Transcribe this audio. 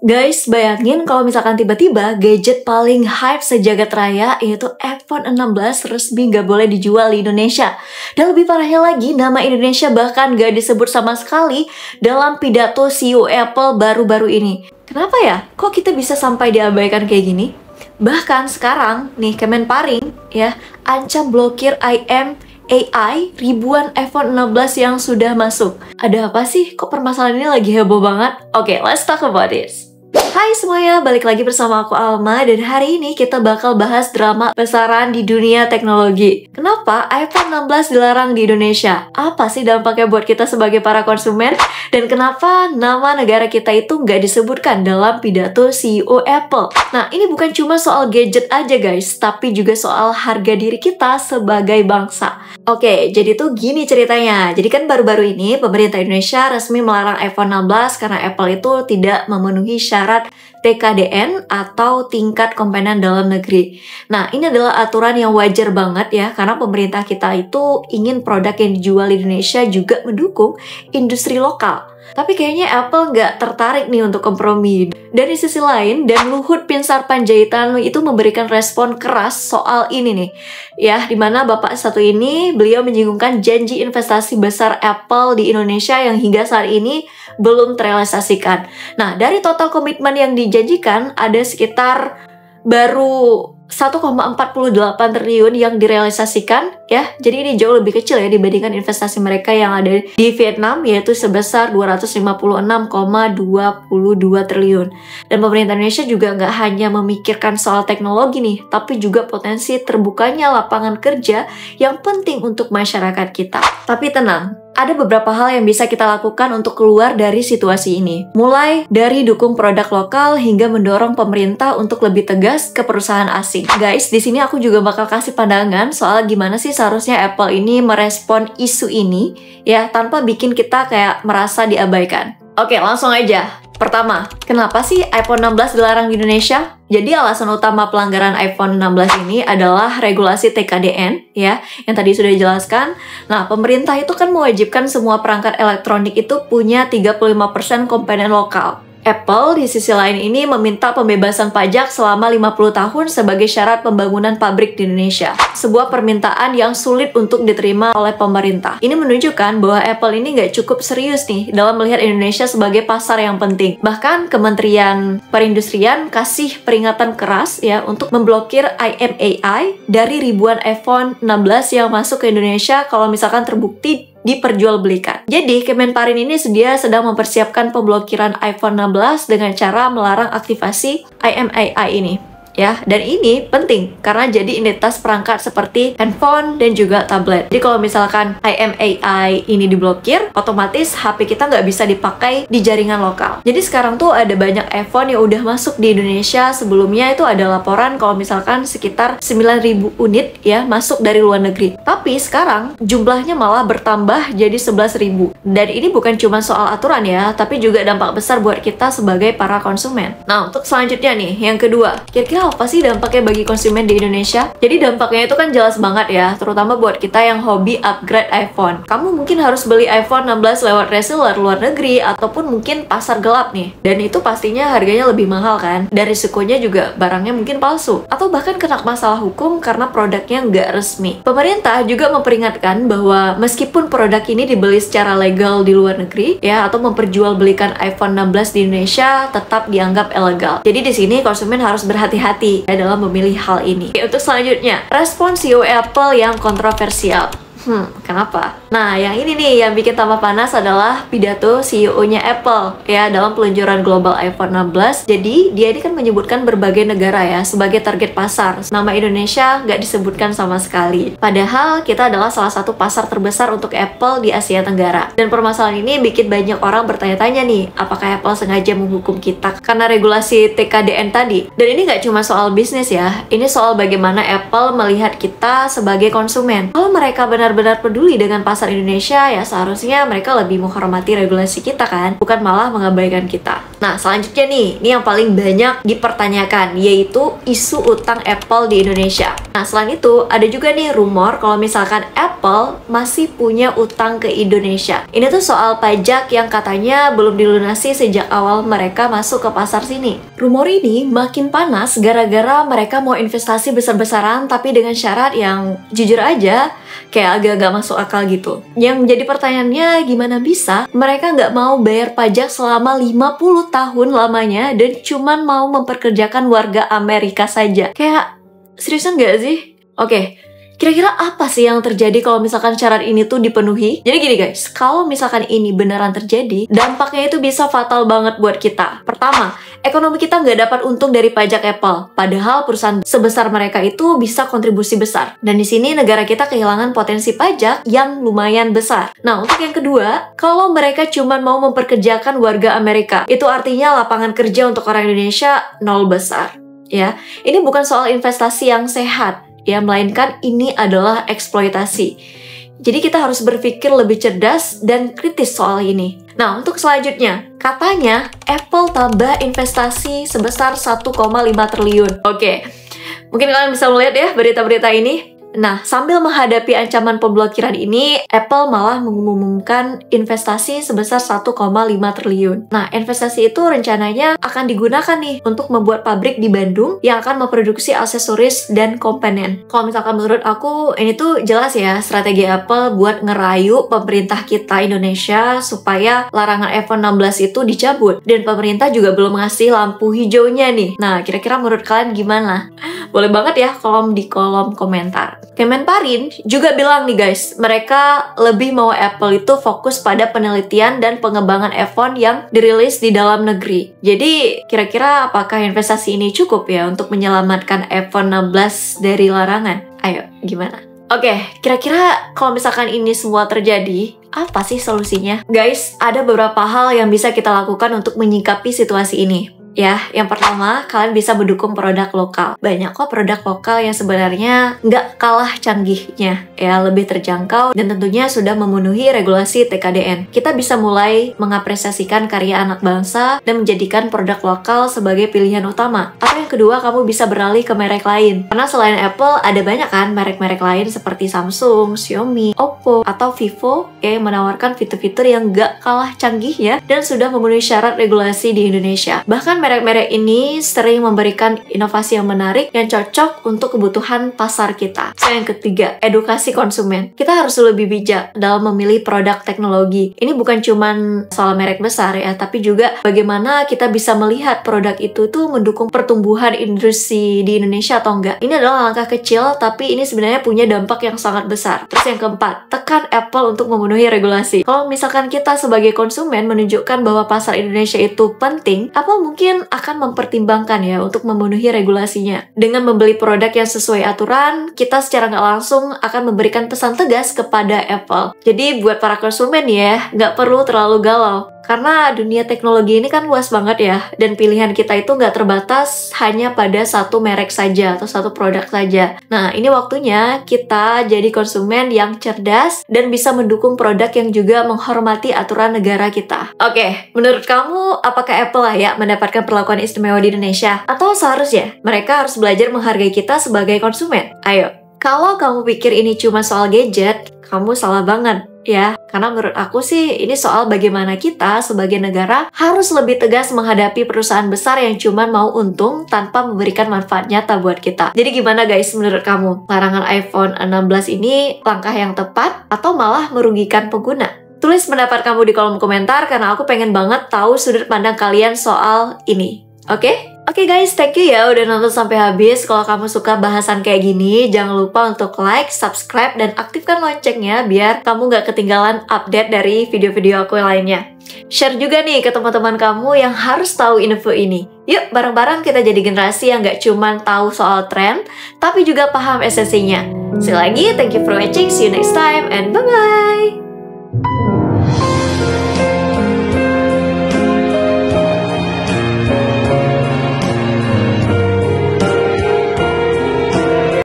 Guys, bayangin kalau misalkan tiba-tiba gadget paling hype sejagat raya yaitu iPhone 16 resmi nggak boleh dijual di Indonesia. Dan lebih parahnya lagi, nama Indonesia bahkan nggak disebut sama sekali dalam pidato CEO Apple baru-baru ini. Kenapa ya? Kok kita bisa sampai diabaikan kayak gini? Bahkan sekarang nih Kemenparing ya ancam blokir IMEI ribuan iPhone 16 yang sudah masuk. Ada apa sih? Kok permasalahan ini lagi heboh banget? Oke, let's talk about this. Hai semuanya, balik lagi bersama aku Alma dan hari ini kita bakal bahas drama besaran di dunia teknologi. Kenapa iPhone 16 dilarang di Indonesia? Apa sih dampaknya buat kita sebagai para konsumen? Dan kenapa nama negara kita itu nggak disebutkan dalam pidato CEO Apple? Nah, ini bukan cuma soal gadget aja guys, tapi juga soal harga diri kita sebagai bangsa. Oke, jadi tuh gini ceritanya. Jadi kan baru-baru ini pemerintah Indonesia resmi melarang iPhone 16 karena Apple itu tidak memenuhi syarat TKDN atau tingkat komponen dalam negeri. Nah, ini adalah aturan yang wajar banget ya, karena pemerintah kita itu ingin produk yang dijual di Indonesia juga mendukung industri lokal. Tapi kayaknya Apple nggak tertarik nih untuk kompromi. Dan di sisi lain, dan Luhut Binsar Panjaitan itu memberikan respon keras soal ini nih. Ya, dimana bapak satu ini, beliau menyinggungkan janji investasi besar Apple di Indonesia yang hingga saat ini belum terrealisasikan. Nah, dari total komitmen yang dijanjikan, ada sekitar baru 1,48 triliun yang direalisasikan ya. Jadi ini jauh lebih kecil ya dibandingkan investasi mereka yang ada di Vietnam yaitu sebesar 256,22 triliun. Dan pemerintah Indonesia juga nggak hanya memikirkan soal teknologi nih, tapi juga potensi terbukanya lapangan kerja yang penting untuk masyarakat kita. Tapi tenang, ada beberapa hal yang bisa kita lakukan untuk keluar dari situasi ini. Mulai dari dukung produk lokal hingga mendorong pemerintah untuk lebih tegas ke perusahaan asing. Guys, di sini aku juga bakal kasih pandangan soal gimana sih seharusnya Apple ini merespon isu ini ya tanpa bikin kita kayak merasa diabaikan. Oke, langsung aja. Pertama, kenapa sih iPhone 16 dilarang di Indonesia? Jadi alasan utama pelanggaran iPhone 16 ini adalah regulasi TKDN ya, yang tadi sudah dijelaskan. Nah, pemerintah itu kan mewajibkan semua perangkat elektronik itu punya 35% komponen lokal. Apple di sisi lain ini meminta pembebasan pajak selama 50 tahun sebagai syarat pembangunan pabrik di Indonesia. Sebuah permintaan yang sulit untuk diterima oleh pemerintah. Ini menunjukkan bahwa Apple ini nggak cukup serius nih dalam melihat Indonesia sebagai pasar yang penting. Bahkan Kementerian Perindustrian kasih peringatan keras ya untuk memblokir IMEI dari ribuan iPhone 16 yang masuk ke Indonesia kalau misalkan terbukti diperjualbelikan. Jadi, Kemenparin ini sedang mempersiapkan pemblokiran iPhone 16 dengan cara melarang aktivasi IMEI ini. Ya, dan ini penting karena jadi identitas perangkat seperti handphone dan juga tablet. Jadi kalau misalkan IMEI ini diblokir, otomatis HP kita nggak bisa dipakai di jaringan lokal. Jadi sekarang tuh ada banyak iPhone yang udah masuk di Indonesia. Sebelumnya itu ada laporan kalau misalkan sekitar 9.000 unit ya masuk dari luar negeri. Tapi sekarang jumlahnya malah bertambah jadi 11.000. Dan ini bukan cuma soal aturan ya, tapi juga dampak besar buat kita sebagai para konsumen. Nah, untuk selanjutnya nih, yang kedua, kira-kira apa sih dampaknya bagi konsumen di Indonesia? Jadi dampaknya itu kan jelas banget ya, terutama buat kita yang hobi upgrade iPhone. Kamu mungkin harus beli iPhone 16 lewat reseller luar negeri ataupun mungkin pasar gelap nih. Dan itu pastinya harganya lebih mahal kan? Dan risikonya juga barangnya mungkin palsu. Atau bahkan kena masalah hukum karena produknya nggak resmi. Pemerintah juga memperingatkan bahwa meskipun produk ini dibeli secara legal di luar negeri ya, atau memperjualbelikan iPhone 16 di Indonesia tetap dianggap ilegal. Jadi di sini konsumen harus berhati-hati dalam memilih hal ini. Oke, untuk selanjutnya, respon CEO Apple yang kontroversial. Kenapa? Nah, yang ini nih yang bikin tambah panas adalah pidato CEO-nya Apple ya dalam peluncuran global iPhone 16. Jadi, dia ini kan menyebutkan berbagai negara ya sebagai target pasar. Nama Indonesia nggak disebutkan sama sekali. Padahal kita adalah salah satu pasar terbesar untuk Apple di Asia Tenggara. Dan permasalahan ini bikin banyak orang bertanya-tanya nih, apakah Apple sengaja menghukum kita karena regulasi TKDN tadi? Dan ini nggak cuma soal bisnis ya, ini soal bagaimana Apple melihat kita sebagai konsumen. Kalau mereka benar-benar peduli peduli dengan pasar Indonesia, ya seharusnya mereka lebih menghormati regulasi kita kan, bukan malah mengabaikan kita. Nah, selanjutnya nih, ini yang paling banyak dipertanyakan, yaitu isu utang Apple di Indonesia. Nah, selain itu, ada juga nih rumor kalau misalkan Apple masih punya utang ke Indonesia. Ini tuh soal pajak yang katanya belum dilunasi sejak awal mereka masuk ke pasar sini. Rumor ini makin panas gara-gara mereka mau investasi besar-besaran tapi dengan syarat yang jujur aja kayak agak-agak masuk akal gitu. Yang jadi pertanyaannya, gimana bisa mereka nggak mau bayar pajak selama 50 tahun lamanya dan cuman mau memperkerjakan warga Amerika saja? Kayak seriusan nggak sih? Oke. Kira-kira apa sih yang terjadi kalau misalkan syarat ini tuh dipenuhi? Jadi gini guys, kalau misalkan ini beneran terjadi, dampaknya itu bisa fatal banget buat kita. Pertama, ekonomi kita nggak dapat untung dari pajak Apple, padahal perusahaan sebesar mereka itu bisa kontribusi besar. Dan di sini negara kita kehilangan potensi pajak yang lumayan besar. Nah, untuk yang kedua, kalau mereka cuma mau memperkerjakan warga Amerika, itu artinya lapangan kerja untuk orang Indonesia nol besar. Ya, ini bukan soal investasi yang sehat, ya, melainkan ini adalah eksploitasi. Jadi kita harus berpikir lebih cerdas dan kritis soal ini. Nah, untuk selanjutnya, katanya Apple tambah investasi sebesar 1,5 triliun. Oke, mungkin kalian bisa melihat ya berita-berita ini. Nah, sambil menghadapi ancaman pemblokiran ini, Apple malah mengumumkan investasi sebesar 1,5 triliun. Nah, investasi itu rencananya akan digunakan nih untuk membuat pabrik di Bandung yang akan memproduksi aksesoris dan komponen. Kalau misalkan menurut aku, ini tuh jelas ya strategi Apple buat ngerayu pemerintah kita Indonesia supaya larangan iPhone 16 itu dicabut. Dan pemerintah juga belum ngasih lampu hijaunya nih. Nah, kira-kira menurut kalian gimana? Boleh banget ya di kolom komentar. Kemenparin juga bilang nih guys, mereka lebih mau Apple itu fokus pada penelitian dan pengembangan iPhone yang dirilis di dalam negeri. Jadi, kira-kira apakah investasi ini cukup ya untuk menyelamatkan iPhone 16 dari larangan? Ayo, gimana? Oke, kira-kira kalau misalkan ini semua terjadi, apa sih solusinya? Guys, ada beberapa hal yang bisa kita lakukan untuk menyikapi situasi ini. Ya, yang pertama, kalian bisa mendukung produk lokal. Banyak kok produk lokal yang sebenarnya nggak kalah canggihnya, ya, lebih terjangkau dan tentunya sudah memenuhi regulasi TKDN. Kita bisa mulai mengapresiasikan karya anak bangsa dan menjadikan produk lokal sebagai pilihan utama. Atau yang kedua, kamu bisa beralih ke merek lain. Karena selain Apple, ada banyak kan merek-merek lain seperti Samsung, Xiaomi, Oppo, atau Vivo yang menawarkan fitur-fitur yang nggak kalah canggih ya dan sudah memenuhi syarat regulasi di Indonesia. Bahkan merek-merek ini sering memberikan inovasi yang menarik yang cocok untuk kebutuhan pasar kita. So, yang ketiga, edukasi konsumen. Kita harus lebih bijak dalam memilih produk teknologi. Ini bukan cuma soal merek besar ya, tapi juga bagaimana kita bisa melihat produk itu tuh mendukung pertumbuhan industri di Indonesia atau enggak. Ini adalah langkah kecil, tapi ini sebenarnya punya dampak yang sangat besar. Terus yang keempat, tekan Apple untuk memenuhi regulasi. Kalau misalkan kita sebagai konsumen menunjukkan bahwa pasar Indonesia itu penting, Apple mungkin akan mempertimbangkan ya untuk memenuhi regulasinya. Dengan membeli produk yang sesuai aturan, kita secara nggak langsung akan memberikan pesan tegas kepada Apple. Jadi buat para konsumen ya, nggak perlu terlalu galau. Karena dunia teknologi ini kan luas banget ya, dan pilihan kita itu nggak terbatas hanya pada satu merek saja atau satu produk saja. Nah, ini waktunya kita jadi konsumen yang cerdas dan bisa mendukung produk yang juga menghormati aturan negara kita. Oke, menurut kamu apakah Apple layak mendapatkan perlakuan istimewa di Indonesia? Atau seharusnya mereka harus belajar menghargai kita sebagai konsumen? Ayo, kalau kamu pikir ini cuma soal gadget, kamu salah banget. Ya, karena menurut aku sih ini soal bagaimana kita sebagai negara harus lebih tegas menghadapi perusahaan besar yang cuma mau untung tanpa memberikan manfaat nyata buat kita. Jadi gimana guys menurut kamu? Larangan iPhone 16 ini langkah yang tepat atau malah merugikan pengguna? Tulis pendapat kamu di kolom komentar karena aku pengen banget tahu sudut pandang kalian soal ini. Oke? Oke guys, thank you ya udah nonton sampai habis. Kalau kamu suka bahasan kayak gini, jangan lupa untuk like, subscribe, dan aktifkan loncengnya biar kamu gak ketinggalan update dari video-video aku lainnya. Share juga nih ke teman-teman kamu yang harus tahu info ini. Yuk, bareng-bareng kita jadi generasi yang gak cuman tahu soal tren, tapi juga paham esensinya. Sekali lagi, thank you for watching, see you next time, and bye-bye!